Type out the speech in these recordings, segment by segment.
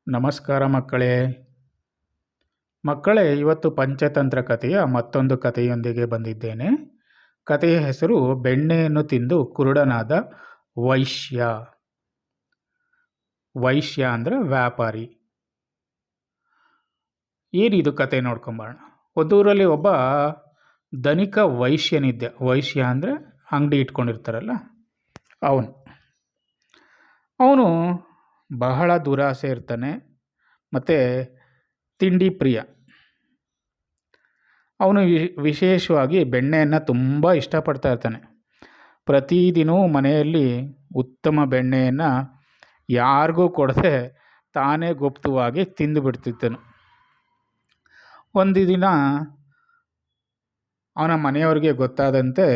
ನಮಸ್ಕಾರ ಮಕ್ಕಳೇ. ಇವತ್ತು ಪಂಚತಂತ್ರ ಕಥೆಯ ಮತ್ತೊಂದು ಕಥೆಯೊಂದಿಗೆ ಬಂದಿದ್ದೇನೆ. ಕಥೆಯ ಹೆಸರು ಬೆಣ್ಣೆಯನ್ನು ತಿಂದು ಕುರುಡನಾದ ವೈಶ್ಯ. ವೈಶ್ಯ ಅಂದರೆ ವ್ಯಾಪಾರಿ. ಏನಿದು ಕತೆ ನೋಡ್ಕೊಂಬರೋಣ. ಒಂದೂರಲ್ಲಿ ಒಬ್ಬ ಧನಿಕ ವೈಶ್ಯನಿದ್ದ. ವೈಶ್ಯ ಅಂದರೆ ಅಂಗಡಿ ಇಟ್ಕೊಂಡಿರ್ತಾರಲ್ಲ ಅವನು ಬಹಳ ದುರಾಸೆ ಇರ್ತಾನೆ ಮತ್ತು ತಿಂಡಿ ಪ್ರಿಯ. ಅವನು ವಿಶೇಷವಾಗಿ ಬೆಣ್ಣೆಯನ್ನು ತುಂಬ ಇಷ್ಟಪಡ್ತಾ ಇರ್ತಾನೆ. ಪ್ರತಿದಿನವೂ ಮನೆಯಲ್ಲಿ ಉತ್ತಮ ಬೆಣ್ಣೆಯನ್ನು ಯಾರಿಗೂ ಕೊಡದೆ ತಾನೇ ಗುಪ್ತವಾಗಿ ತಿಂದು ಬಿಡ್ತಿದ್ದನು. ಒಂದು ದಿನ ಅವನ ಮನೆಯವರಿಗೆ ಗೊತ್ತಾದಂತೆ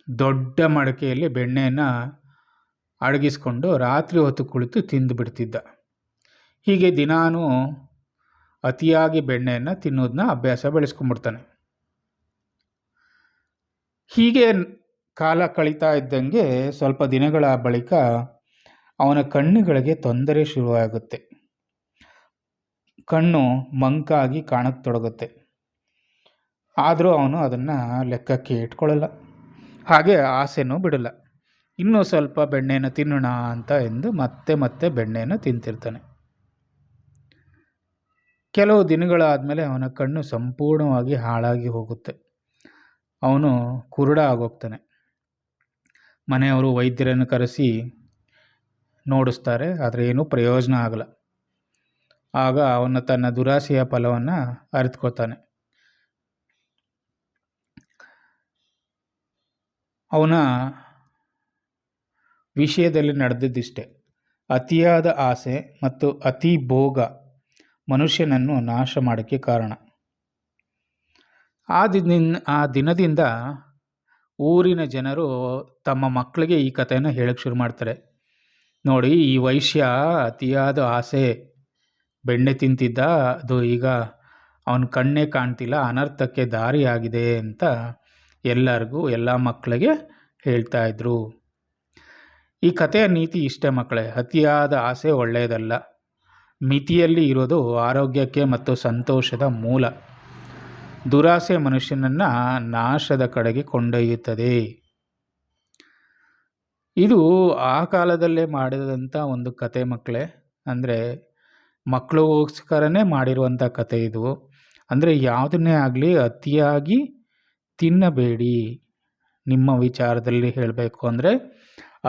ದೊಡ್ಡ ಮಡಕೆಯಲ್ಲಿ ಬೆಣ್ಣೆಯನ್ನು ಅಡಗಿಸ್ಕೊಂಡು ರಾತ್ರಿ ಹೊತ್ತು ಕುಳಿತು ತಿಂದು ಬಿಡ್ತಿದ್ದ. ಹೀಗೆ ದಿನಾನು ಅತಿಯಾಗಿ ಬೆಣ್ಣೆಯನ್ನು ತಿನ್ನೋದನ್ನ ಅಭ್ಯಾಸ ಬೆಳೆಸ್ಕೊಂಡ್ಬಿಡ್ತಾನೆ. ಹೀಗೆ ಕಾಲ ಕಳೀತಾ ಇದ್ದಂಗೆ ಸ್ವಲ್ಪ ದಿನಗಳ ಬಳಿಕ ಅವನ ಕಣ್ಣುಗಳಿಗೆ ತೊಂದರೆ ಶುರುವಾಗುತ್ತೆ. ಕಣ್ಣು ಮಂಕಾಗಿ ಕಾಣತೊಡಗುತ್ತೆ. ಆದರೂ ಅವನು ಅದನ್ನು ಲೆಕ್ಕಕ್ಕೆ ಇಟ್ಕೊಳ್ಳಲ್ಲ. ಹಾಗೆ ಆಸೆನೂ ಬಿಡಲ್ಲ. ಇನ್ನೂ ಸ್ವಲ್ಪ ಬೆಣ್ಣೆಯನ್ನು ತಿನ್ನೋಣ ಅಂತ ಎಂದು ಮತ್ತೆ ಬೆಣ್ಣೆಯನ್ನು ತಿಂತಿರ್ತಾನೆ. ಕೆಲವು ದಿನಗಳಾದಮೇಲೆ ಅವನ ಕಣ್ಣು ಸಂಪೂರ್ಣವಾಗಿ ಹಾಳಾಗಿ ಹೋಗುತ್ತೆ. ಅವನು ಕುರುಡ ಆಗೋಗ್ತಾನೆ. ಮನೆಯವರು ವೈದ್ಯರನ್ನು ಕರೆಸಿ ನೋಡಿಸ್ತಾರೆ, ಆದರೆ ಏನೂ ಪ್ರಯೋಜನ ಆಗಲ್ಲ. ಆಗ ಅವನು ತನ್ನ ದುರಾಸೆಯ ಫಲವನ್ನು ಅರಿತುಕೊತಾನೆ. ಅವನ ವಿಷಯದಲ್ಲಿ ನಡೆದಿದ್ದಿಷ್ಟೇ. ಅತಿಯಾದ ಆಸೆ ಮತ್ತು ಅತಿ ಭೋಗ ಮನುಷ್ಯನನ್ನು ನಾಶ ಮಾಡೋಕ್ಕೆ ಕಾರಣ. ಆ ದಿನದಿಂದ ಊರಿನ ಜನರು ತಮ್ಮ ಮಕ್ಕಳಿಗೆ ಈ ಕಥೆಯನ್ನು ಹೇಳಕ್ಕೆ ಶುರು ಮಾಡ್ತಾರೆ. ನೋಡಿ, ಈ ವೈಶ್ಯ ಅತಿಯಾದ ಆಸೆ ಬೆಣ್ಣೆ ತಿಂತಿದ್ದ, ಅದು ಈಗ ಅವನ ಕಣ್ಣೇ ಕಾಣ್ತಿಲ್ಲ, ಅನರ್ಥಕ್ಕೆ ದಾರಿಯಾಗಿದೆ ಅಂತ ಎಲ್ಲರಿಗೂ ಎಲ್ಲ ಮಕ್ಕಳಿಗೆ ಹೇಳ್ತಾ ಇದ್ರು. ಈ ಕಥೆಯ ನೀತಿ ಇಷ್ಟೇ ಮಕ್ಕಳೇ. ಅತಿಯಾದ ಆಸೆ ಒಳ್ಳೆಯದಲ್ಲ. ಮಿತಿಯಲ್ಲಿ ಇರೋದು ಆರೋಗ್ಯಕ್ಕೆ ಮತ್ತು ಸಂತೋಷದ ಮೂಲ. ದುರಾಸೆ ಮನುಷ್ಯನನ್ನು ನಾಶದ ಕಡೆಗೆ ಕೊಂಡೊಯ್ಯುತ್ತದೆ. ಇದು ಆ ಕಾಲದಲ್ಲೇ ಮಾಡಿದಂಥ ಒಂದು ಕತೆ ಮಕ್ಕಳೇ. ಅಂದರೆ ಮಕ್ಕಳಿಗೋಸ್ಕರನೇ ಮಾಡಿರುವಂಥ ಕತೆ ಇದು. ಅಂದರೆ ಯಾವುದನ್ನೇ ಆಗಲಿ ಅತಿಯಾಗಿ ತಿನ್ನಬೇಡಿ. ನಿಮ್ಮ ವಿಚಾರದಲ್ಲಿ ಹೇಳಬೇಕು ಅಂದರೆ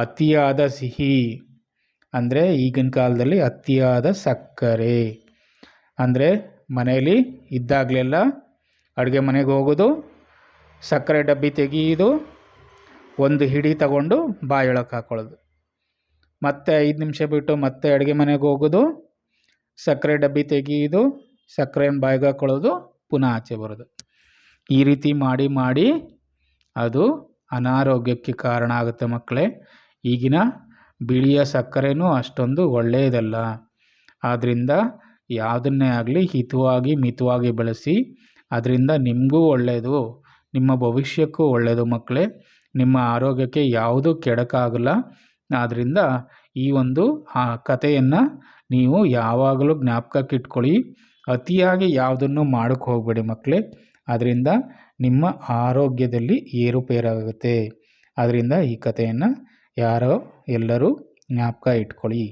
ಅತಿಯಾದ ಸಿಹಿ ಅಂದರೆ ಈಗಿನ ಕಾಲದಲ್ಲಿ ಅತಿಯಾದ ಸಕ್ಕರೆ. ಅಂದರೆ ಮನೆಯಲ್ಲಿ ಇದ್ದಾಗಲೆಲ್ಲ ಅಡುಗೆ ಮನೆಗೆ ಹೋಗೋದು, ಸಕ್ಕರೆ ಡಬ್ಬಿ ತೆಗೆಯೋದು, ಒಂದು ಹಿಡಿ ತಗೊಂಡು ಬಾಯೊಳಕ್ಕೆ ಹಾಕೊಳ್ಳೋದು, ಮತ್ತೆ 5 ನಿಮಿಷ ಬಿಟ್ಟು ಮತ್ತೆ ಅಡುಗೆ ಮನೆಗೆ ಹೋಗೋದು, ಸಕ್ಕರೆ ಡಬ್ಬಿ ತೆಗೆಯೋದು, ಸಕ್ಕರೆಯನ್ನು ಬಾಯಿಗೆ ಹಾಕೊಳ್ಳೋದು, ಪುನಃ ಆಚೆ ಬರೋದು. ಈ ರೀತಿ ಮಾಡಿ ಅದು ಅನಾರೋಗ್ಯಕ್ಕೆ ಕಾರಣ ಆಗುತ್ತೆ ಮಕ್ಕಳೇ. ಈಗಿನ ಬಿಳಿಯ ಸಕ್ಕರೆನೂ ಅಷ್ಟೊಂದು ಒಳ್ಳೆಯದಲ್ಲ. ಆದ್ದರಿಂದ ಯಾವುದನ್ನೇ ಆಗಲಿ ಹಿತವಾಗಿ ಮಿತವಾಗಿ ಬಳಸಿ. ಅದರಿಂದ ನಿಮಗೂ ಒಳ್ಳೆಯದು, ನಿಮ್ಮ ಭವಿಷ್ಯಕ್ಕೂ ಒಳ್ಳೆಯದು ಮಕ್ಕಳೇ. ನಿಮ್ಮ ಆರೋಗ್ಯಕ್ಕೆ ಯಾವುದೂ ಕೆಡಕಾಗಲ್ಲ. ಆದ್ದರಿಂದ ಈ ಒಂದು ಕಥೆಯನ್ನು ನೀವು ಯಾವಾಗಲೂ ಜ್ಞಾಪಕಕ್ಕಿಟ್ಕೊಳ್ಳಿ. ಅತಿಯಾಗಿ ಯಾವುದನ್ನು ಮಾಡೋಕ್ಕೆ ಹೋಗಬೇಡಿ ಮಕ್ಕಳೇ. ಅದರಿಂದ ನಿಮ್ಮ ಆರೋಗ್ಯದಲ್ಲಿ ಏರುಪೇರಾಗುತ್ತೆ. ಆದ್ದರಿಂದ ಈ ಕಥೆಯನ್ನು ಎಲ್ಲರೂ ಜ್ಞಾಪಕ ಇಟ್ಕೊಳ್ಳಿ.